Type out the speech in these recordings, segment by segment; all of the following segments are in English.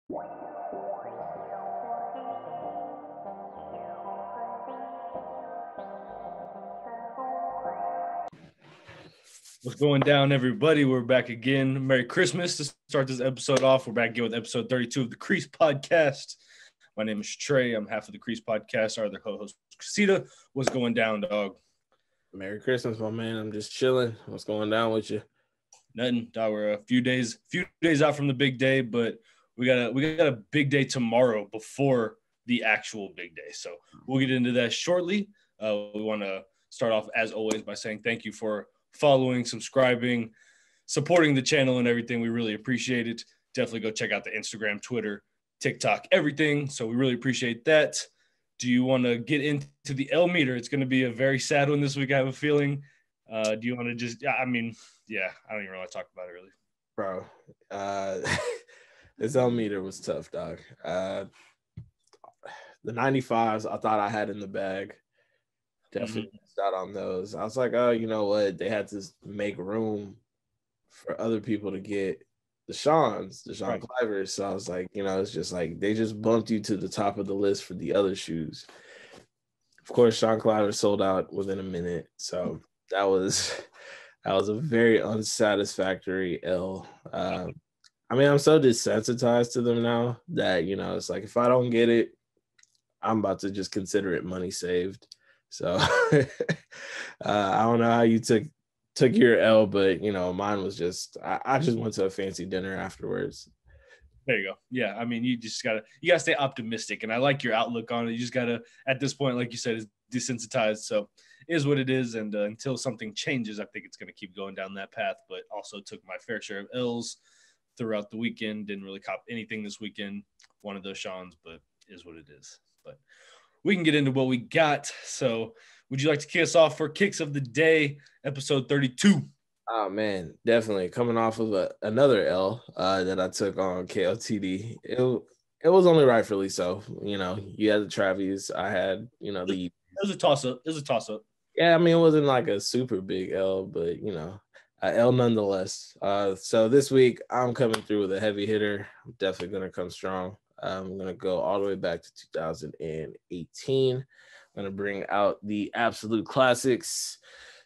What's going down, everybody? We're back again. Merry Christmas to start this episode off. We're back again with episode 32 of the Creased Podcast. My name is Trey. I'm half of the Creased Podcast. Our other co-host, Casita. What's going down, dog? Merry Christmas, my man. I'm just chilling. What's going down with you? Nothing, dog. We're a few days out from the big day, but we got a big day tomorrow before the actual big day. So we'll get into that shortly. We want to start off, as always, by saying thank you for following, subscribing, supporting the channel and everything. We really appreciate it. Definitely go check out the Instagram, Twitter, TikTok, everything. So we really appreciate that. Do you want to get into the L meter? It's going to be a very sad one this week, I have a feeling. Do you want to just, I don't even really want to talk about it really. Bro, this L meter was tough, dog. The 95s I thought I had in the bag. Definitely missed out on those. I was like, oh, you know what? They had to make room for other people to get the Sean Clivers. So I was like, it's just like they just bumped you to the top of the list for the other shoes. Of course, Sean Clivers sold out within a minute. So that was a very unsatisfactory L. I'm so desensitized to them now that, it's like if I don't get it, I'm about to just consider it money saved. So I don't know how you took your L, but mine was just I just went to a fancy dinner afterwards. There you go. Yeah, you just gotta stay optimistic, and I like your outlook on it. You just gotta, at this point, like you said, is desensitized. So it is what it is, and until something changes, I think it's gonna keep going down that path. But also took my fair share of L's throughout the weekend. Didn't really cop anything this weekend. One of those Sean's, but is what it is. But we can get into what we got. So would you like to kick us off for Kicks of the Day, episode 32? Oh, man, definitely. Coming off of another L that I took on KOTD. It was only rightfully so. You had the Travis. I had, the... It was a toss-up. Yeah, it wasn't like a super big L, but, a L nonetheless. So this week, I'm coming through with a heavy hitter. I'm definitely going to come strong. I'm going to go all the way back to 2018. I'm going to bring out the absolute classics,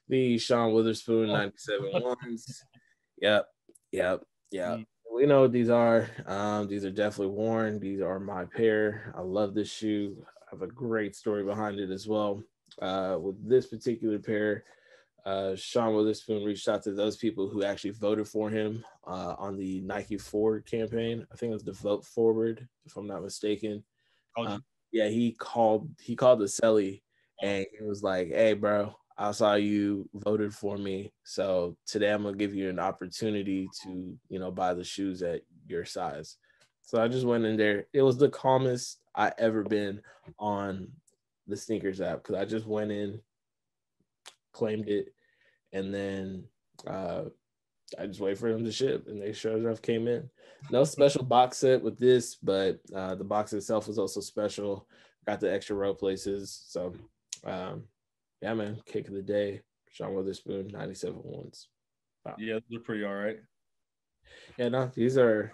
the Sean Witherspoon 97 ones. Yep. We know what these are. These are definitely worn. These are my pair. I love this shoe. I have a great story behind it as well. With this particular pair, Sean Witherspoon reached out to those people who actually voted for him on the Nike Forward campaign. I think it was the Vote Forward, if I'm not mistaken. Yeah, he called the celly and he was like, "Hey, bro, I saw you voted for me, so today I'm gonna give you an opportunity to, buy the shoes at your size." So I just went in there. It was the calmest I ever been on the sneakers app because I just went in, claimed it, and then I just waited for them to ship, and they sure enough came in. No special box set with this, but the box itself was also special. Got the extra row places. So yeah, man, kick of the day, Sean Witherspoon 97 ones. Wow. Yeah, they're pretty all right. Yeah, no, these are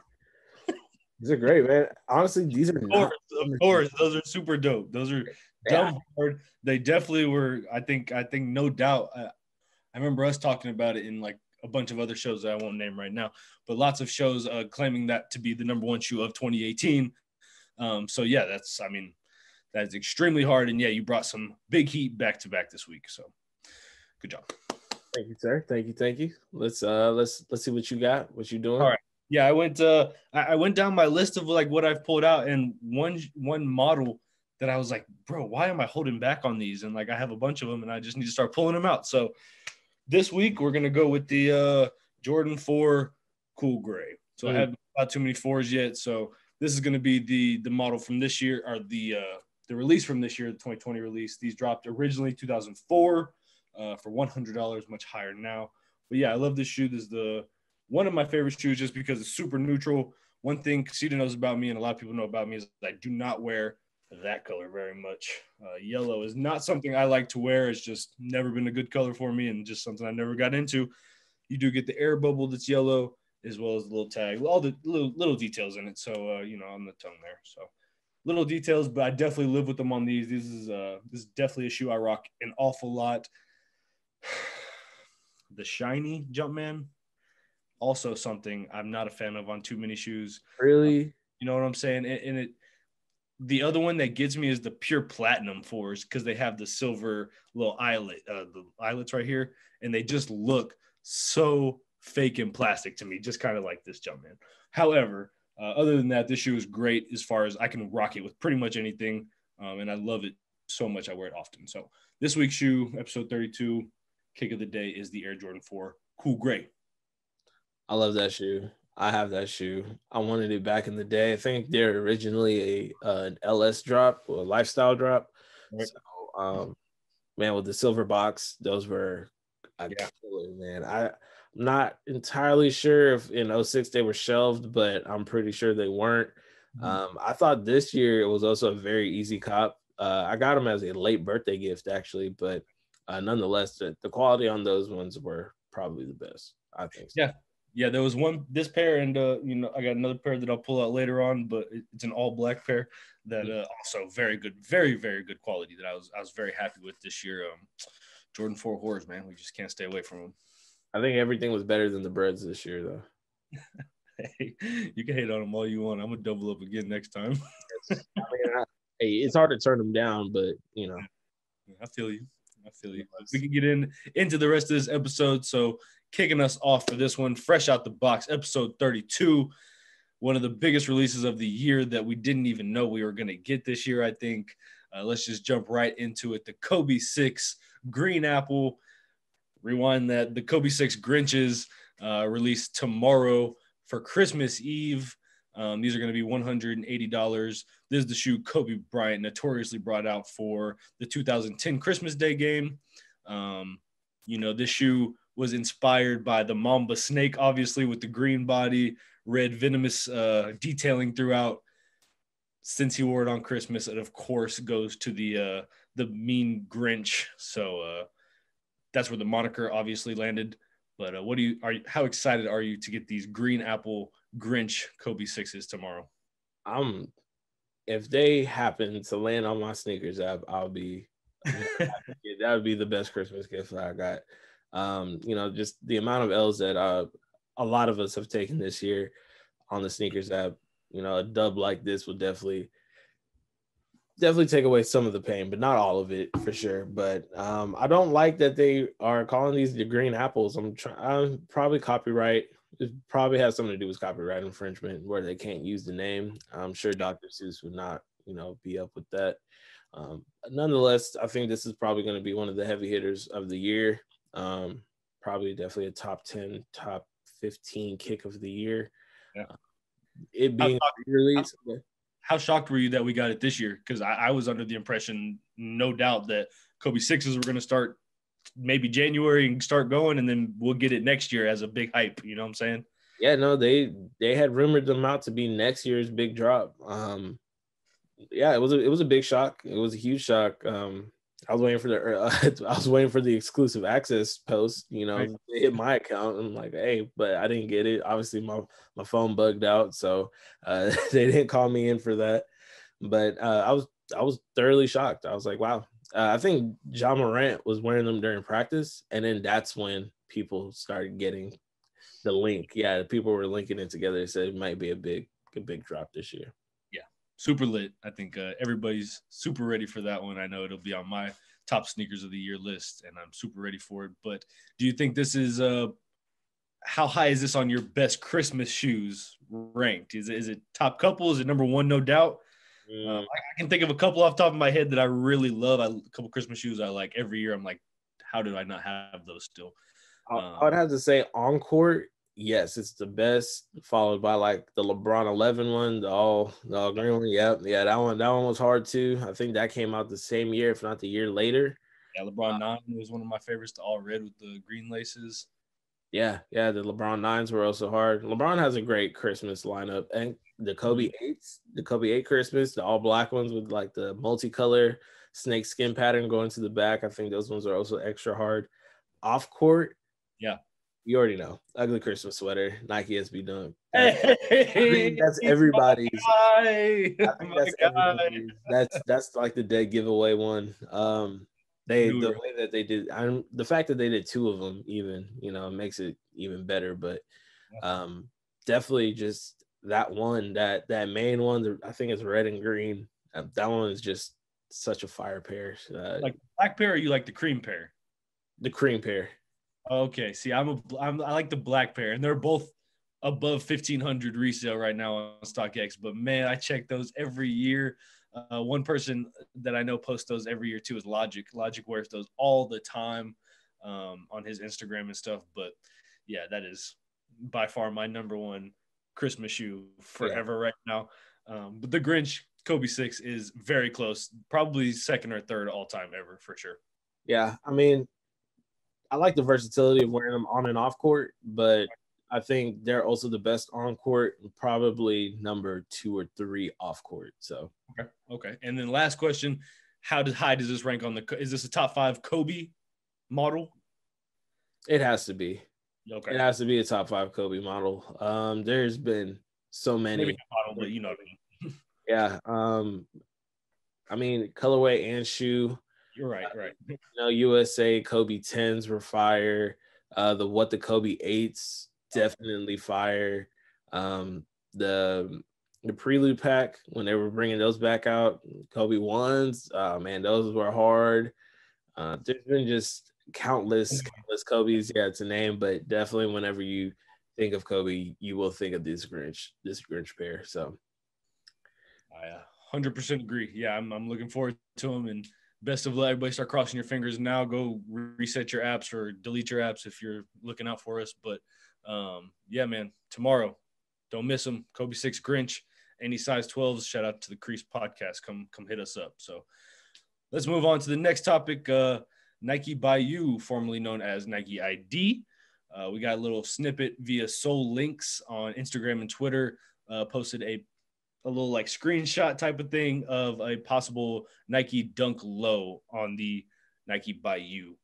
great, man. Honestly, these are of course, those are super dope. Those are dumb hard. They definitely were. I think no doubt. I remember us talking about it in like a bunch of other shows that I won't name right now, but lots of shows claiming that to be the number one shoe of 2018. So yeah, that's extremely hard. And yeah, you brought some big heat back to back this week. So good job. Thank you, sir. Thank you. Let's see what you got. What you doing? All right. Yeah, I went down my list of like what I've pulled out, and one model that I was like, bro, why am I holding back on these? And like I have a bunch of them, and I just need to start pulling them out. So this week we're gonna go with the Jordan 4 Cool Gray. So I haven't got too many 4s yet. So this is gonna be the model from this year, or the release from this year, the 2020 release. These dropped originally 2004 for $100, much higher now. But yeah, I love this shoe. This is one of my favorite shoes just because it's super neutral. One thing Casita knows about me and a lot of people know about me is I do not wear that color very much. Yellow is not something I like to wear. It's just never been a good color for me and just something I never got into. You do get the air bubble that's yellow. as well as the little tag, all the little details in it. So, on the tongue there. So little details, but I definitely live with them on these. This is definitely a shoe I rock an awful lot. The shiny Jumpman, also something I'm not a fan of on too many shoes. Really? You know what I'm saying? And the other one that gets me is the pure platinum fours, because they have the silver little eyelet, the eyelets right here, and they just look so fake and plastic to me, just kind of like this Jumpman. However, other than that, this shoe is great as far as I can rock it with pretty much anything, and I love it so much I wear it often. So this week's shoe, episode 32, kick of the day is the Air Jordan 4 Cool Gray. I love that shoe. I have that shoe. I wanted it back in the day. I think they're originally an LS drop or a lifestyle drop. Right. So, man, with the silver box, those were a killer, man. I'm not entirely sure if in 06 they were shelved, but I'm pretty sure they weren't. I thought this year it was also a very easy cop. I got them as a late birthday gift, actually, but nonetheless, the quality on those ones were probably the best, I think. So. Yeah, there was this pair, and I got another pair that I'll pull out later on, but it's an all black pair that also very good, very, very good quality that I was very happy with this year. Jordan 4 Horrors, man, we just can't stay away from them. I think everything was better than the breads this year, though. Hey, you can hate on them all you want. I'm gonna double up again next time. Hey, it's hard to turn them down, but I feel you. We can get into the rest of this episode. So kicking us off for this one, fresh out the box, episode 32, one of the biggest releases of the year that we didn't even know we were going to get this year, I think. Let's just jump right into it. The Kobe 6 Green Apple. Rewind that. The Kobe 6 Grinches released tomorrow for Christmas Eve. These are going to be $180. This is the shoe Kobe Bryant notoriously brought out for the 2010 Christmas Day game. This shoe was inspired by the Mamba snake, obviously, with the green body, red venomous detailing throughout. Since he wore it on Christmas, it of course goes to the mean Grinch. So that's where the moniker obviously landed. But how excited are you to get these Green Apple Grinch Kobe 6s tomorrow? If they happen to land on my sneakers app, I'll be that would be the best Christmas gift that I got. Just the amount of L's that a lot of us have taken this year on the sneakers app. A dub like this would definitely take away some of the pain, but not all of it for sure. But I don't like that they are calling these the Green Apples. I'm probably copyright. It probably has something to do with copyright infringement where they can't use the name. I'm sure Dr. Seuss would not, be up with that. Nonetheless, I think this is probably going to be one of the heavy hitters of the year. Probably definitely a top 10, top 15 kick of the year. Yeah. It being released. How shocked were you that we got it this year? Because I was under the impression, no doubt, that Kobe 6s were going to start maybe January and start going, and then we'll get it next year as a big hype. You know what I'm saying? Yeah, no, they had rumored them out to be next year's big drop. It was a big shock. It was a huge shock. I was waiting for the exclusive access post. Right. They hit my account. I'm like, hey, but I didn't get it. Obviously, my phone bugged out, so they didn't call me in for that. But I was thoroughly shocked. I was like, wow. I think Ja Morant was wearing them during practice, and then that's when people started getting the link. Yeah, people were linking it together. They said it might be a big drop this year. Yeah, super lit. I think everybody's super ready for that one. I know it'll be on my top sneakers of the year list, and I'm super ready for it. But do you think this is how high is this on your best Christmas shoes ranked? Is it top couple? Is it number one? No doubt. I can think of a couple off the top of my head that I really love. A couple Christmas shoes I like every year. I'm like, how did I not have those still? I would have to say on court, yes, it's the best, followed by like the LeBron 11 one, the all green one. Yep. Yeah, that one was hard too. I think that came out the same year, if not the year later. Yeah, LeBron 9 was one of my favorites, the all red with the green laces. Yeah, the LeBron 9s were also hard. LeBron has a great Christmas lineup, and the Kobe 8s, the Kobe 8 Christmas, the all black ones with like the multicolor snake skin pattern going to the back. I think those ones are also extra hard. Off court, yeah, You already know. Ugly Christmas sweater, Nike SB Dunk. I Hey, think that's everybody's. my I guy, think my that's guy. everybody's. That's like the dead giveaway one. The Newer. way that they did, the fact that they did two of them, even makes it even better. But um, definitely just that one, that main one. I think it's red and green. That one is just such a fire pair. Like the black pair, or you like the cream pair? The cream pair. Okay, see, I like the black pair, and they're both above 1,500 resale right now on StockX. But man, I check those every year. One person that I know posts those every year too is Logic. Logic wears those all the time on his Instagram and stuff. But yeah, that is by far my number one Christmas shoe forever right now. But the Grinch Kobe 6 is very close, probably second or third all time ever for sure. Yeah, I mean, I like the versatility of wearing them on and off court, but I think they're also the best on court, probably number 2 or 3 off court. So okay. And then last question: how high does this rank on the? Is this a top 5 Kobe model? it has to be. Okay, It has to be a top 5 Kobe model. There's been so many. maybe not model, but you know what I mean. Yeah. I mean, colorway and shoe. You're right. USA Kobe 10s were fire. The Kobe 8s definitely fire. The Prelude pack, when they were bringing those back out, Kobe 1s, man, those were hard. There's been just countless Kobe's, to name, but definitely whenever you think of Kobe, you will think of this Grinch pair. So I 100% agree. Yeah, I'm looking forward to them, and best of luck. Everybody start crossing your fingers now. Go reset your apps or delete your apps if you're looking out for us. But yeah, man, tomorrow, don't miss them. Kobe 6 Grinch, any size 12s. Shout out to the Creased Podcast. Come hit us up. So let's move on to the next topic. Nike by You, formerly known as Nike ID. We got a little snippet via Soul Links on Instagram and Twitter. Posted a little like screenshot type of thing of a possible Nike Dunk Low on the Nike by You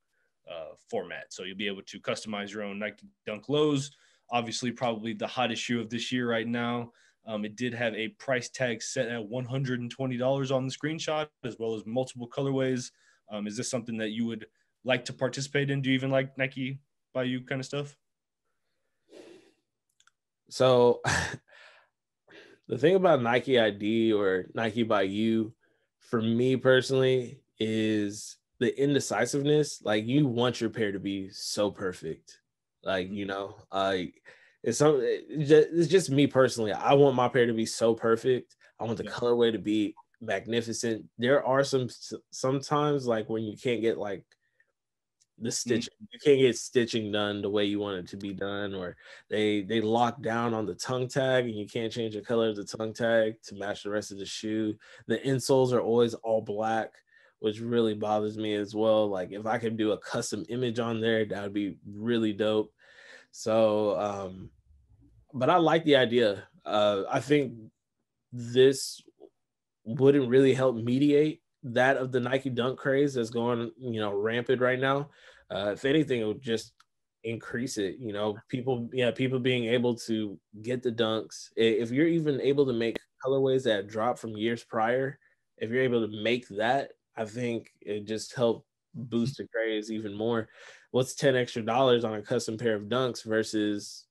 format. So you'll be able to customize your own Nike Dunk Lows. Obviously, probably the hottest shoe of this year right now. It did have a price tag set at $120 on the screenshot, as well as multiple colorways. Is this something that you would like to participate in? Do you even like Nike by You kind of stuff? So the thing about Nike ID or Nike by You, for me personally, is the indecisiveness. Like, you want your pair to be so perfect. Like, it's just me personally. I want my pair to be so perfect. I want the colorway to be magnificent. There are sometimes like when you can't get like the stitching, you can't get stitching done the way you want it to be done, or they lock down on the tongue tag and you can't change the color of the tongue tag to match the rest of the shoe. The insoles are always all black, which really bothers me as well. Like, if I could do a custom image on there, that would be really dope. So but I like the idea. I think this wouldn't really help mediate that of the Nike Dunk craze that's going, rampant right now. If anything, it would just increase it. People being able to get the dunks. If you're even able to make colorways that drop from years prior, if you're able to make that, I think it just helped boost the craze even more. What's $10 extra on a custom pair of dunks versus,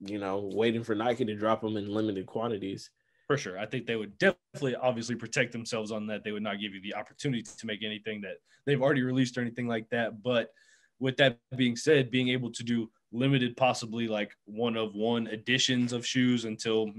waiting for Nike to drop them in limited quantities? For sure. I think they would definitely obviously protect themselves on that. They would not give you the opportunity to make anything that they've already released or anything like that. But with that being said, being able to do limited, possibly like one of one editions of shoes until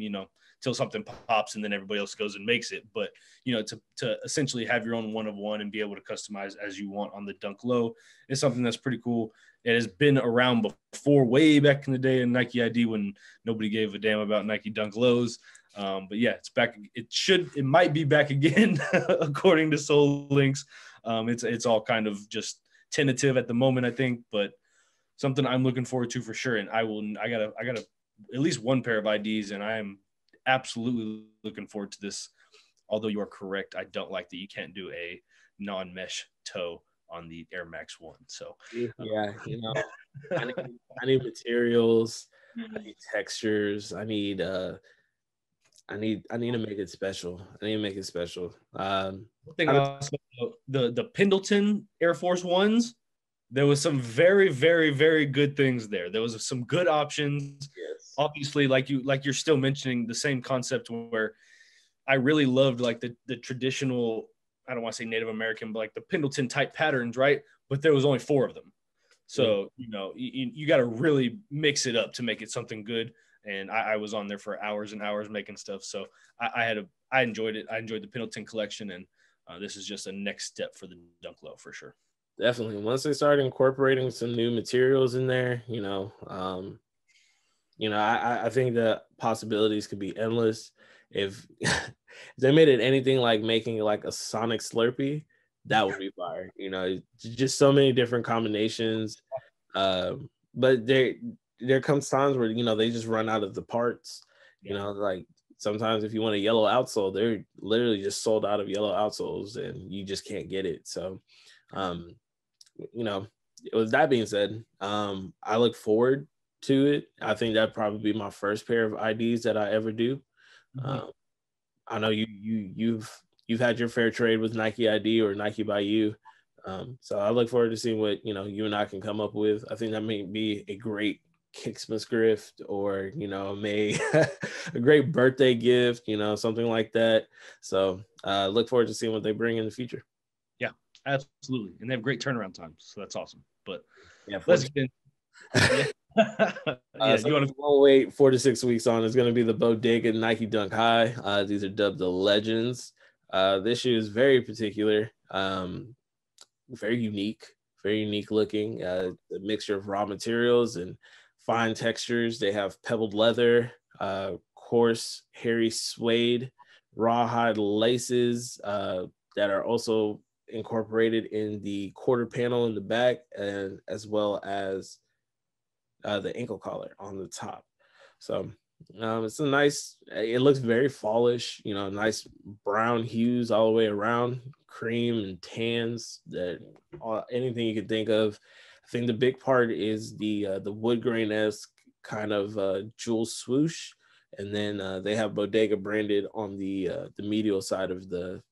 something pops and then everybody else goes and makes it. But, to essentially have your own one of one and be able to customize as you want on the Dunk Low is something that's pretty cool. It has been around before, way back in the day in Nike ID when nobody gave a damn about Nike Dunk Lows. But yeah, it's back. It might be back again, according to Soul Links. It's all kind of just tentative at the moment, I think, but something I'm looking forward to for sure. And I got at least one pair of IDs, and I am absolutely looking forward to this. Although you are correct, I don't like that you can't do a non-mesh toe on the Air Max 1. So yeah, you know, I need materials, I need textures, I need to make it special. I need to make it special. one thing also, the Pendleton Air Force Ones, there was some very, very, very good things there. There was some good options. Yes. Obviously, like you're still mentioning the same concept where I really loved like the traditional, I don't want to say Native American, but like the Pendleton type patterns, right? But there was only 4 of them. So, you know, you got to really mix it up to make it something good. And I was on there for hours and hours making stuff. So I enjoyed it. I enjoyed the Pendleton collection. And this is just a next step for the Dunk Low for sure. Definitely. Once they start incorporating some new materials in there, I think the possibilities could be endless. If they made it anything like making like a Sonic Slurpee, that would be fire. You know, just so many different combinations. But there comes times where, you know, they just run out of the parts. You know, like sometimes if you want a yellow outsole, they're literally just sold out of yellow outsoles and you just can't get it. So, you know, with that being said, I look forward to it. I think that'd probably be my first pair of IDs that I ever do. I know you've had your fair trade with Nike ID or Nike by you. So I look forward to seeing what, you know, you and I can come up with. I think that may be a great Kicksmas gift, or, you know, a great birthday gift, you know, something like that. So look forward to seeing what they bring in the future. Yeah, absolutely. And they have great turnaround times. So that's awesome. But yeah, let's get in. So you won't wait 4 to 6 weeks on. It's going to be the Bodega Nike Dunk High. These are dubbed the Legends. This shoe is very particular, very unique looking. A mixture of raw materials and fine textures. They have pebbled leather, coarse, hairy suede, rawhide laces that are also incorporated in the quarter panel in the back, and as well as the ankle collar on the top. So it's a nice, it looks very fallish, you know, nice brown hues all the way around, cream and tans, that anything you can think of. I think the big part is the wood grain-esque kind of jewel swoosh, and then they have Bodega branded on the medial side of the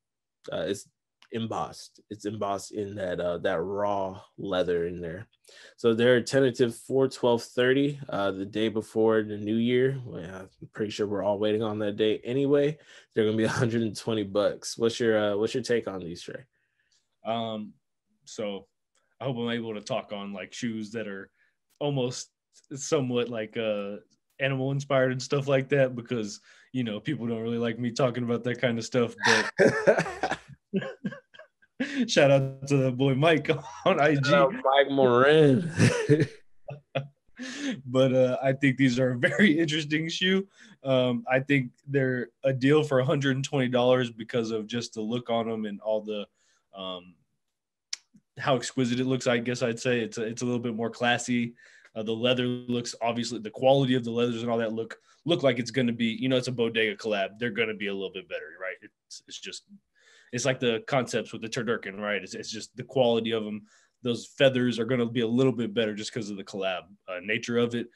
it's embossed. It's embossed in that raw leather in there. So they're tentative for 12/30, the day before the new year. Well, I'm pretty sure we're all waiting on that day anyway. They're gonna be $120. What's your take on these, Trey? So I hope I'm able to talk on like shoes that are almost somewhat like animal inspired and stuff like that, because, you know, people don't really like me talking about that kind of stuff. But shout out to the boy Mike on IG. Mike Morin. But I think these are a very interesting shoe. I think they're a deal for $120 because of just the look on them and all the how exquisite it looks. I guess I'd say it's a little bit more classy. The leather looks, obviously the quality of the leathers and all that look like it's going to be, you know, it's a Bodega collab. They're going to be a little bit better, right? It's like the concepts with the Turdurkin, right? It's just the quality of them. Those feathers are going to be a little bit better just because of the collab nature of it.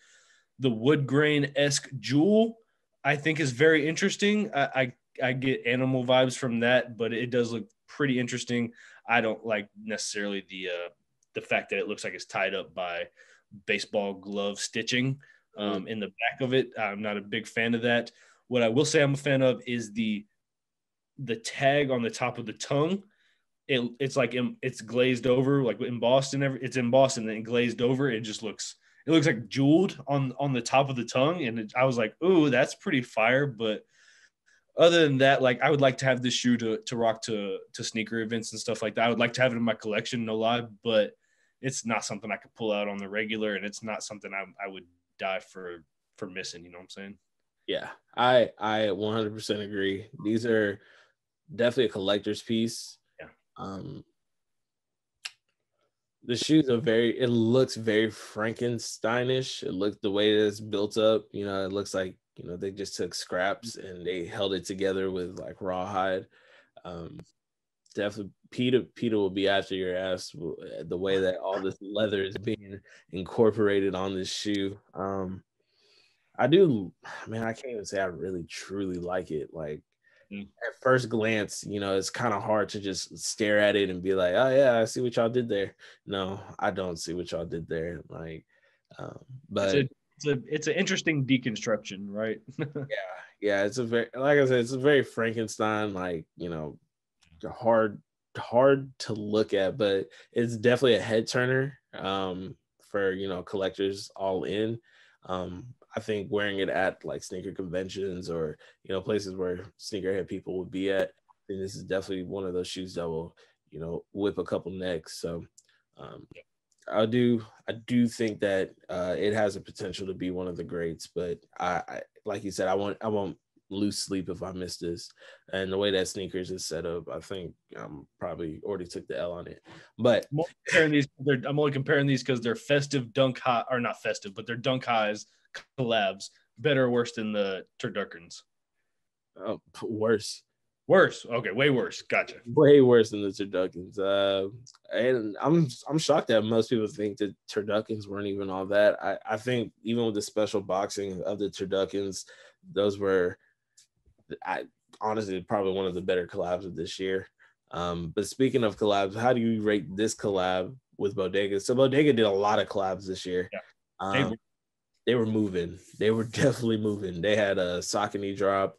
The wood grain-esque jewel, I think, is very interesting. I get animal vibes from that, but it does look pretty interesting. I don't like necessarily the fact that it looks like it's tied up by baseball glove stitching in the back of it. I'm not a big fan of that. What I will say I'm a fan of is the tag on the top of the tongue. It's like it's glazed over, like embossed and it's embossed and then glazed over. It looks like jeweled on the top of the tongue, and I was like, ooh, that's pretty fire. But other than that, like, I would like to have this shoe to rock to sneaker events and stuff like that. I would like to have it in my collection, no lie, but it's not something I could pull out on the regular, and it's not something I would die for missing. You know what I'm saying? Yeah, I 100% agree. These are definitely a collector's piece. Yeah. The shoes are it looks very Frankensteinish. It looks the way that it's built up, you know, it looks like, you know, they just took scraps and they held it together with like rawhide. definitely Peter will be after your ass the way that all this leather is being incorporated on this shoe. I do, man. I can't even say I really truly like it. Like at first glance, it's kind of hard to just stare at it and be like, oh yeah, I see what y'all did there. No, I don't see what y'all did there. Like, but it's an interesting deconstruction, right? yeah, it's a very, like I said, it's a very Frankenstein, like, hard to look at, but it's definitely a head turner for collectors all in. I think wearing it at like sneaker conventions or places where sneakerhead people would be at, I think this is definitely one of those shoes that will whip a couple necks. So I do think that it has a potential to be one of the greats, but I like you said, I won't lose sleep if I miss this. And the way that sneakers is set up, I think I'm probably already took the L on it. But I'm only comparing these because they're festive dunk high, or not festive, but they're dunk highs collabs. Better or worse than the turduckens? Worse. Worse. Okay, way worse. Gotcha. Way worse than the turduckens. And I'm shocked that most people think that turduckens weren't even all that. I think even with the special boxing of the turduckens, those were, honestly, probably one of the better collabs of this year. But speaking of collabs, how do you rate this collab with Bodega? So Bodega did a lot of collabs this year. Yeah. They were moving. They were definitely moving. They had a Saucony drop,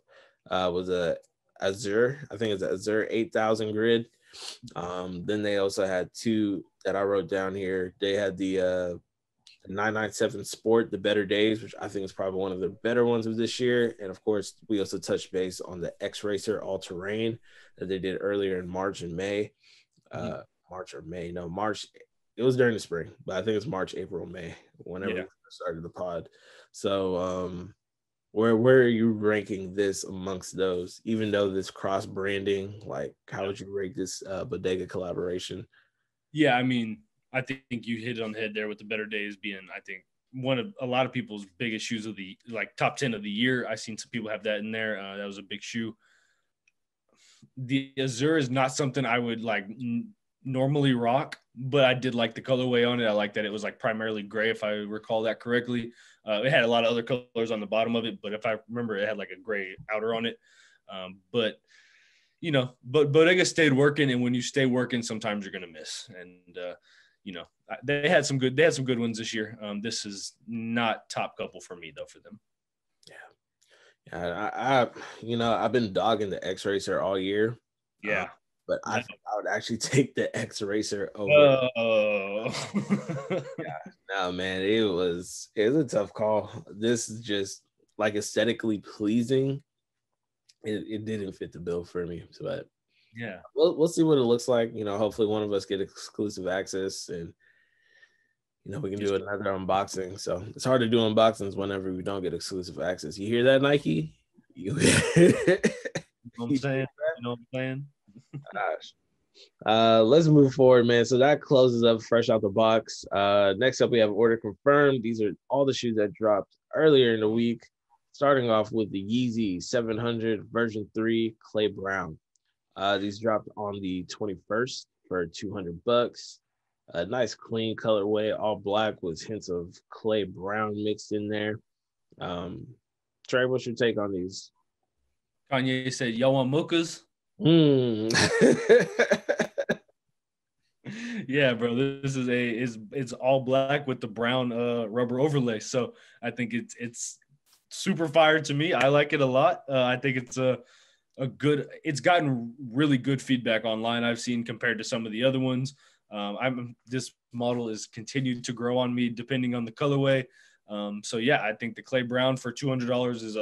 was a Azure. I think it's Azure 8000 grid. Then they also had two that I wrote down here. They had the 997 Sport, the Better Days, which I think is probably one of the better ones of this year. And of course, we also touched base on the X-Racer All Terrain that they did earlier in March and May. March. It was during the spring, but I think it's March, April, May, whenever we started the pod. So where are you ranking this amongst those, even though this cross branding, like how would you rate this Bodega collaboration? Yeah, I mean, I think you hit it on the head there with the Better Days being, I think, one of a lot of people's biggest shoes of the, like, top 10 of the year. I've seen some people have that in there. That was a big shoe. The Azure is not something I would like normally rock, but I did like the colorway on it. I like that it was like primarily gray, if I recall that correctly. It had a lot of other colors on the bottom of it, but if I remember, it had like a gray outer on it. But Bodega stayed working, and when you stay working, sometimes you're gonna miss. And they had some good ones this year. This is not top couple for me though for them. Yeah, I've been dogging the X-Racer all year. Yeah. But I would actually take the X-Racer over. No, man, it was a tough call. This is just like aesthetically pleasing. It didn't fit the bill for me, but yeah, we'll see what it looks like. Hopefully one of us get exclusive access, and we can do another unboxing. So it's hard to do unboxings whenever we don't get exclusive access. You hear that, Nike? You know what I'm saying? Gosh. Let's move forward, man. So that closes up fresh out the box. Next up, we have order confirmed. These are all the shoes that dropped earlier in the week, starting off with the Yeezy 700 version 3 Clay Brown. These dropped on the 21st for $200. A nice clean colorway, all black with hints of Clay Brown mixed in there. Trey, what's your take on these? Kanye said, "Y'all want mochas?" Yeah, bro. This is it's all black with the brown rubber overlay. So I think it's super fire to me. I like it a lot. I think it's a good. It's gotten really good feedback online, I've seen, compared to some of the other ones. This model is continued to grow on me depending on the colorway. So yeah, I think the Clay Brown for $200 is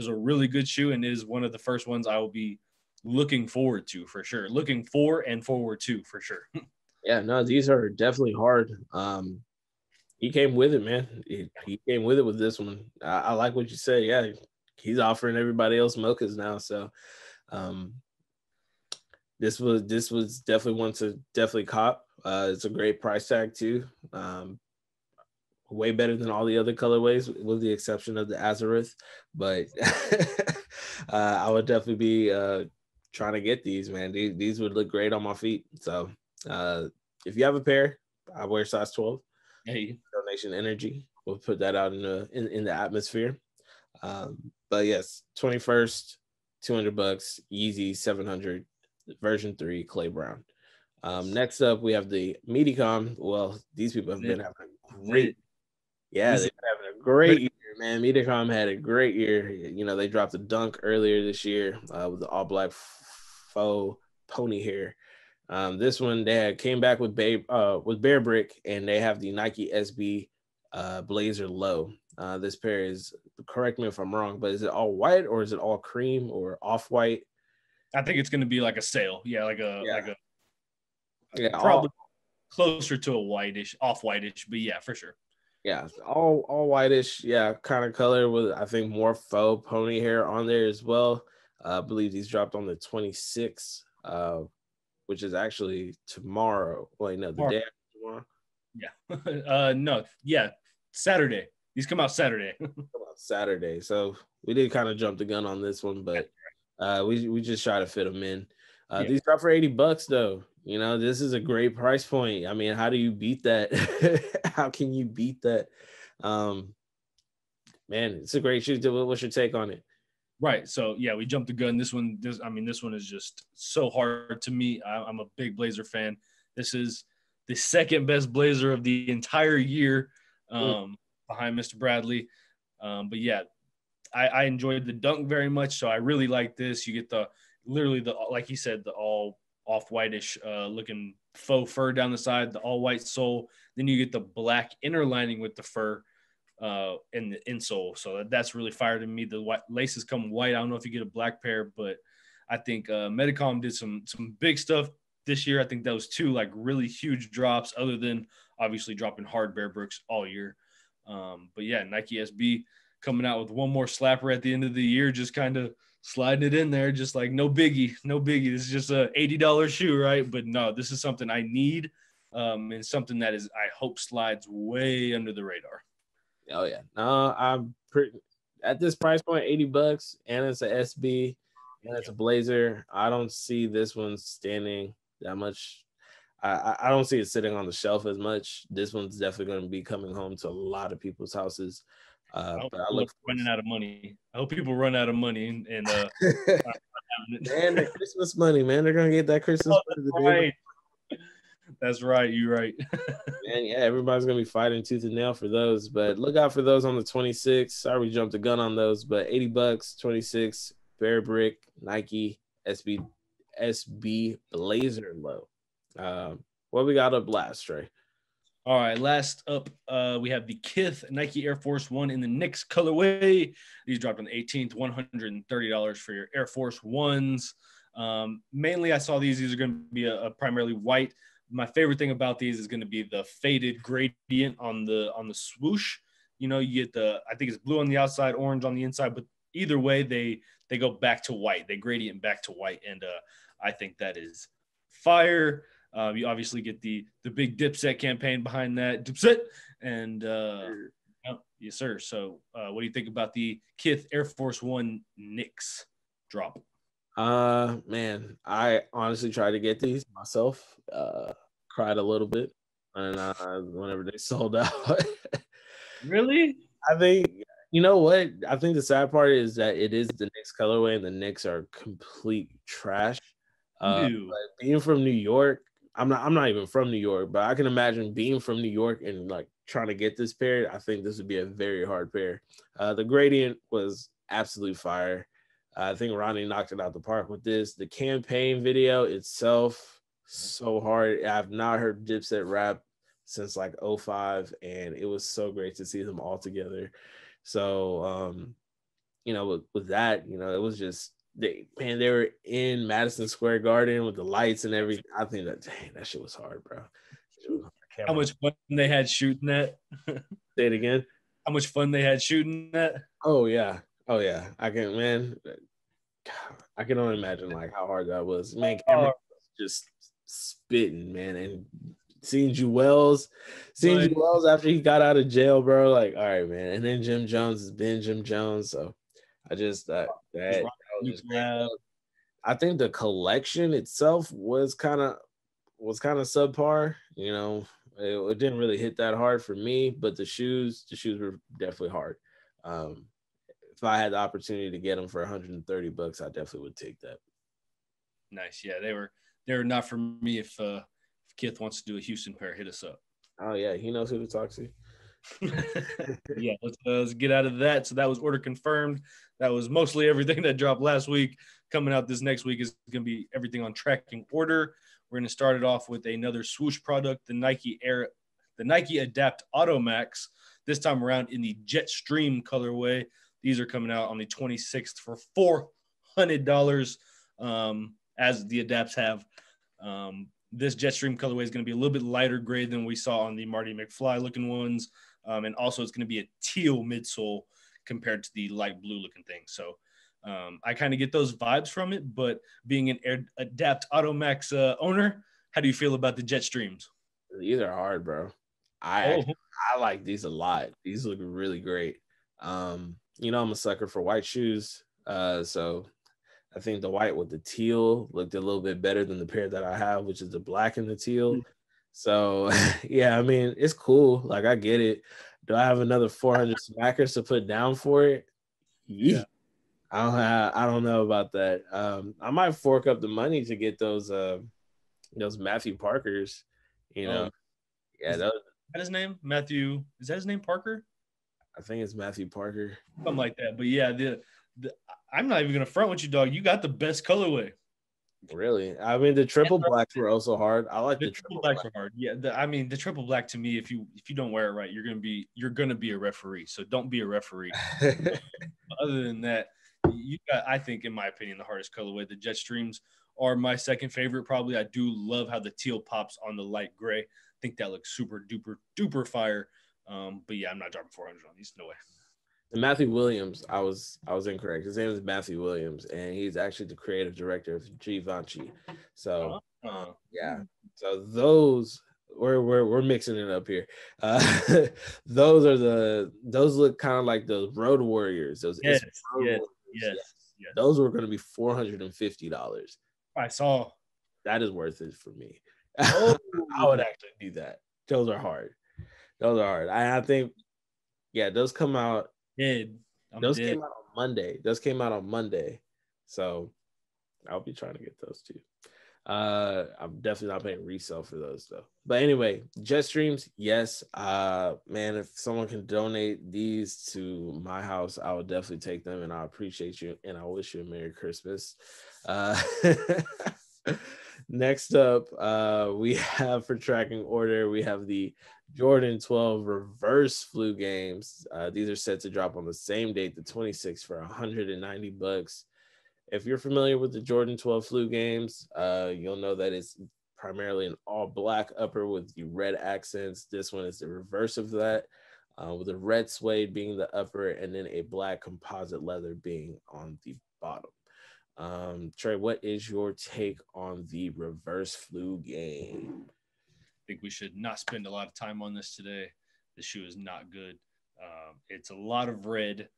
a really good shoe, and is one of the first ones I will be looking forward to for sure. Looking for and forward to for sure. Yeah, no, these are definitely hard. He came with it, man. He came with it with this one. I like what you said. Yeah, he's offering everybody else mochas now. So this was definitely one to definitely cop. It's a great price tag too. Way better than all the other colorways, with the exception of the Azureth. But I would definitely be trying to get these, man. These would look great on my feet. So if you have a pair, I wear size 12. Hey, Donation energy. We'll put that out in the atmosphere. But yes, 21st, $200, Yeezy 700, version 3, Clay Brown. Next up, we have the Medicom. Well, these people have been having a great, they've been having a great year, man. Medicom had a great year. You know, they dropped a dunk earlier this year with the all black faux pony hair. This one they came back with Bear Brick, and they have the Nike SB Blazer Low. This pair is, correct me if I'm wrong, but is it all white or is it all cream or off white? I think it's going to be like a sale. Yeah, yeah, probably closer to a whitish, off whitish, but yeah, for sure. Yeah, all whitish, yeah, kind of color with I think more faux pony hair on there as well. I believe these dropped on the 26th, which is actually tomorrow. Wait, no, the day after tomorrow. Yeah, no, yeah, Saturday. These come out Saturday. Saturday. So we did kind of jump the gun on this one, but we just try to fit them in. These drop for $80 though. You know, this is a great price point. I mean, how do you beat that? How can you beat that? Man, it's a great shoe. What's your take on it? Right. So yeah, we jumped the gun. This one is just so hard to me. I'm a big Blazer fan. This is the second best Blazer of the entire year, behind Mr. Bradley. But yeah, I enjoyed the dunk very much. So I really like this. You get literally like he said, the all off whitish looking faux fur down the side, the all white sole. Then you get the black inner lining with the fur and the insole. So that's really fire to me. The white laces come white. I don't know if you get a black pair, but I think Medicom did some big stuff this year. I think that was two like really huge drops, other than obviously dropping hard Bear Bricks all year. But yeah, Nike SB coming out with one more slapper at the end of the year, just kind of sliding it in there, just like no biggie. This is just a $80 shoe, right? But no, this is something I need, and something that is, I hope, slides way under the radar. Oh yeah, no, I'm pretty at this price point, $80, and it's a SB, and it's a Blazer. I don't see this one standing that much. I don't see it sitting on the shelf as much. This one's definitely going to be coming home to a lot of people's houses. But I look running out of money. I hope people run out of money and man, the Christmas money, man. They're gonna get that Christmas money. Right. That's right. You're right. Man, yeah, everybody's gonna be fighting tooth and nail for those. But look out for those on the 26th. Sorry we jumped the gun on those, but $80, 26, Bear Brick, Nike, SB Blazer Low. What we got up last, Trey? All right, last up, we have the KITH Nike Air Force One in the Knicks colorway. These dropped on the 18th, $130 for your Air Force Ones. Mainly, I saw these are going to be a primarily white. My favorite thing about these is going to be the faded gradient on the swoosh. You know, you get I think it's blue on the outside, orange on the inside, but either way, they go back to white. They gradient back to white, and I think that is fire. You obviously get the big Dipset campaign behind that. Dipset. And yes, sir. So what do you think about the KITH Air Force One Knicks drop? Man, I honestly tried to get these myself. Cried a little bit whenever they sold out. Really? I think, you know what? I think the sad part is that it is the Knicks colorway, and the Knicks are complete trash. But being from New York, I'm not even from New York, but I can imagine being from New York and like trying to get this pair. I think this would be a very hard pair. The gradient was absolute fire. I think Ronnie knocked it out the park with this. The campaign video itself, so hard. I've not heard Dipset rap since like 05, and it was so great to see them all together. So, you know, with that, you know, it was just, they were in Madison Square Garden with the lights and everything. I think that shit was hard, bro. How much fun they had shooting that? Say it again. How much fun they had shooting that? Oh yeah. I can only imagine like how hard that was. Man, Cameron was just spitting, man, and seeing Jewels after he got out of jail, bro. Like, all right, man. And then Jim Jones has been Jim Jones, so I just that was just I think the collection itself was kind of subpar. You know, it didn't really hit that hard for me, but the shoes were definitely hard. Um, if I had the opportunity to get them for $130, I definitely would take that. Nice. Yeah, they were not for me. If Kith wants to do a Houston pair, hit us up. Oh yeah, he knows who to talk to. Yeah, let's get out of that. So that was order confirmed. That was mostly everything that dropped last week. Coming out this next week is going to be everything on tracking order. We're going to start it off with another Swoosh product, the Nike Adapt Auto Max. This time around in the Jetstream colorway. These are coming out on the 26th for $400, as the Adapts have. This Jetstream colorway is going to be a little bit lighter gray than we saw on the Marty McFly looking ones. And also it's going to be a teal midsole compared to the light blue looking thing. So I kind of get those vibes from it, but being an Adapt Auto Max owner, how do you feel about the Jetstreams? These are hard, bro. I like these a lot. These look really great. You know, I'm a sucker for white shoes. So I think the white with the teal looked a little bit better than the pair that I have, which is the black and the teal. So yeah, I mean, it's cool. Like, I get it. Do I have another 400 smackers to put down for it? Yeah. I don't know about that. I might fork up the money to get those Matthew Parkers, you know. Yeah, is that his name? Matthew, is that his name, Parker? I think it's Matthew Parker. Something like that. But yeah, I'm not even gonna front with you, dog. You got the best colorway. Really? I mean, the triple blacks were also hard. I like the triple blacks are hard. Yeah, the triple black, to me, if you don't wear it right, you're gonna be a referee. So don't be a referee. Other than that, you got, I think, in my opinion, the hardest colorway. The Jetstreams are my second favorite. Probably, I do love how the teal pops on the light gray. I think that looks super duper fire. But yeah, I'm not dropping 400 on these. No way. And Matthew Williams, I was incorrect. His name is Matthew Williams, and he's actually the creative director of Givenchy. So yeah, so those we're mixing it up here. Those look kind of like those Road Warriors. Those yes. Those were going to be $450. I saw. That is worth it for me. I would actually do that. Those are hard. I think, yeah, those come out. Those came out on Monday. So I'll be trying to get those too. I'm definitely not paying resale for those though. But anyway, Jetstreams, yes. Man, if someone can donate these to my house, I would definitely take them, and I appreciate you, and I wish you a Merry Christmas. Next up, we have, for tracking order, we have the Jordan 12 reverse flu games. These are set to drop on the same date, the 26th, for $190. If you're familiar with the Jordan 12 flu games, you'll know that it's primarily an all black upper with the red accents. This one is the reverse of that, with the red suede being the upper and then a black composite leather being on the bottom. Trey, what is your take on the reverse flu game? I think we should not spend a lot of time on this today. The shoe is not good. It's a lot of red.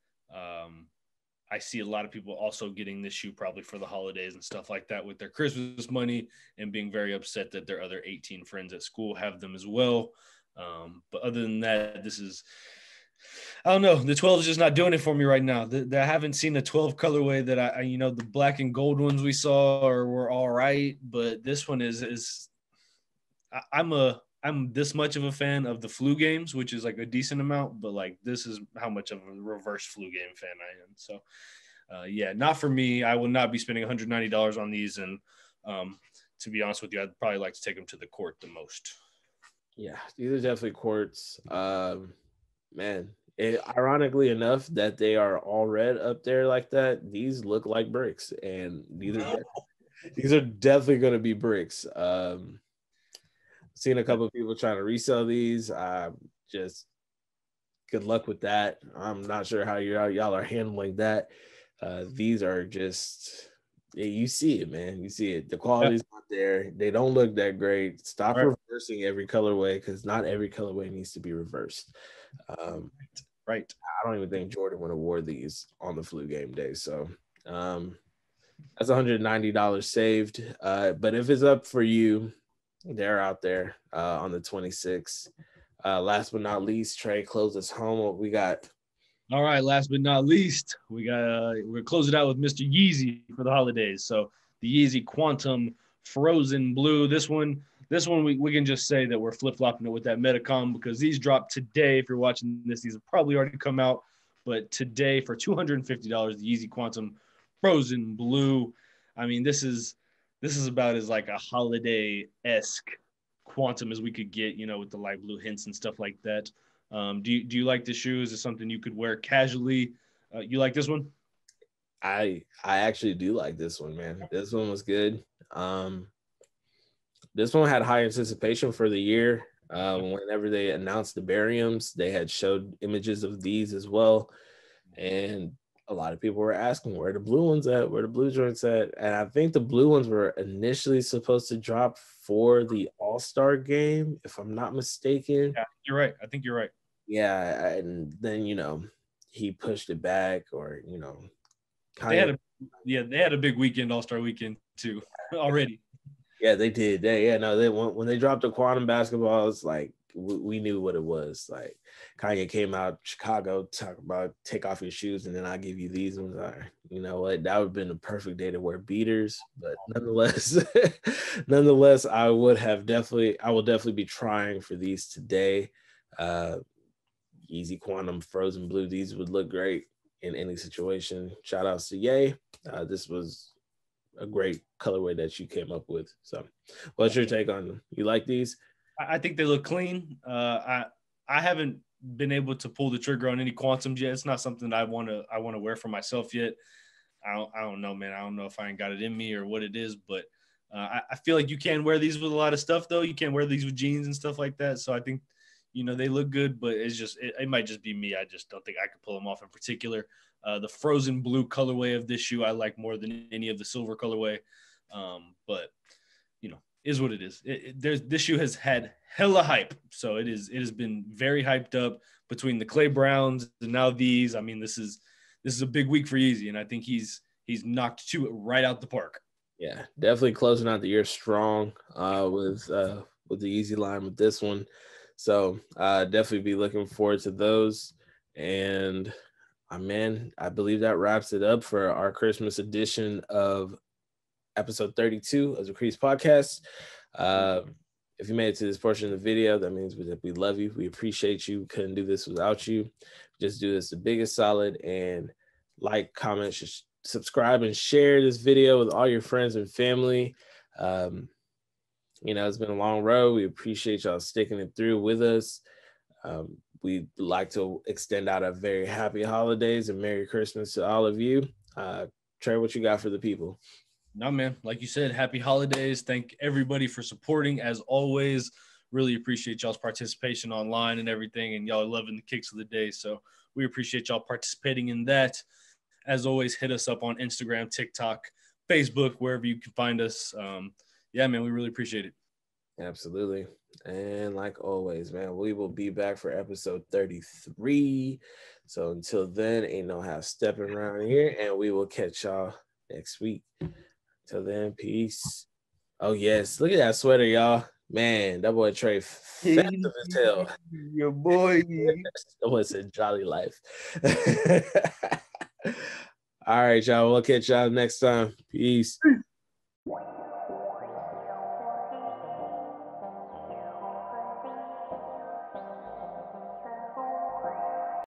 I see a lot of people also getting this shoe probably for the holidays and stuff like that with their Christmas money, and being very upset that their other 18 friends at school have them as well. But other than that, this is, I don't know. The 12 is just not doing it for me right now. I haven't seen the 12 colorway that I the black and gold ones we saw were all right, but this one is I'm this much of a fan of the flu games, which is like a decent amount, but like this is how much of a reverse flu game fan I am. So yeah, not for me. I will not be spending $190 on these, and to be honest with you, I'd probably like to take them to the court the most. Yeah, these are definitely courts. Man, ironically enough that they are all red up there like that, these look like bricks, and these are definitely going to be bricks. Seen a couple of people trying to resell these. Just good luck with that. I'm not sure how y'all are handling that. These are just, you see it, man. You see it. The quality's not there. They don't look that great. Stop reversing every colorway, because not every colorway needs to be reversed. Right. I don't even think Jordan would have wore these on the flu game day. So That's $190 saved. But if it's up for you, they're out there on the 26th. Last but not least, Trey, close us home. What we got? All right, last but not least, we're closing out with Mr. Yeezy for the holidays. So the Yeezy Quantum Frozen Blue. This one we can just say that we're flip-flopping it with that Metacom because these dropped today. If you're watching this, these have probably already come out. But today for $250, the Yeezy Quantum Frozen Blue. I mean, this is about as like a holiday-esque quantum as we could get, with the light blue hints and stuff like that. Do you like the shoe? Is it something you could wear casually? You like this one? I actually do like this one, man. This one was good. This one had high anticipation for the year. Whenever they announced the bariums, they had showed images of these as well. And a lot of people were asking where the blue ones at, where the blue joints at. And I think the blue ones were initially supposed to drop for the All-Star game, if I'm not mistaken. Yeah, you're right. I think you're right. Yeah, and then he pushed it back, or they had a big weekend, All-Star weekend too already. Yeah, they did. When they dropped the quantum basketball, it's like we knew what it was. Like Kanye came out Chicago, talk about take off your shoes, and then I'll give you these ones. All right, you know what? That would have been the perfect day to wear beaters, but nonetheless, I will definitely be trying for these today. Yeezy Quantum Frozen Blue. These would look great in any situation. Shout outs to Ye. This was a great colorway that you came up with. So what's your take on them? You like these? I think they look clean. I haven't been able to pull the trigger on any quantums yet. It's not something that I want to wear for myself yet. I don't know, man. I don't know if I ain't got it in me or what it is, but I feel like you can wear these with a lot of stuff though. You can wear these with jeans and stuff like that. So I think, they look good, but it's just, it might just be me. I just don't think I could pull them off in particular. The frozen blue colorway of this shoe I like more than any of the silver colorway. But is what it is. This shoe has had hella hype, so it has been very hyped up between the Clay Browns and now these. I mean, this is a big week for Yeezy, and I think he's knocked two right out the park. Yeah, definitely closing out the year strong with the Yeezy line with this one. So definitely be looking forward to those. And man, I believe that wraps it up for our Christmas edition of episode 32 of the Creased Podcast. If you made it to this portion of the video, that means that we love you. We appreciate you. Couldn't do this without you. Just do this the biggest solid, and like, comment, subscribe, and share this video with all your friends and family. It's been a long road. We appreciate y'all sticking it through with us. We'd like to extend out a very happy holidays and Merry Christmas to all of you. Trey, what you got for the people? No, man. Like you said, happy holidays. Thank everybody for supporting. As always, really appreciate y'all's participation online and everything, and y'all loving the kicks of the day. So we appreciate y'all participating in that. As always, hit us up on Instagram, TikTok, Facebook, wherever you can find us. Yeah, man, we really appreciate it. Absolutely. And like always, man, we will be back for episode 33. So until then, ain't no half stepping around here, and we will catch y'all next week. Till then, peace. Oh, yes. Look at that sweater, y'all. Man, that boy Trey festive as hell. Your boy. That boy said jolly life. All right, y'all. We'll catch y'all next time. Peace.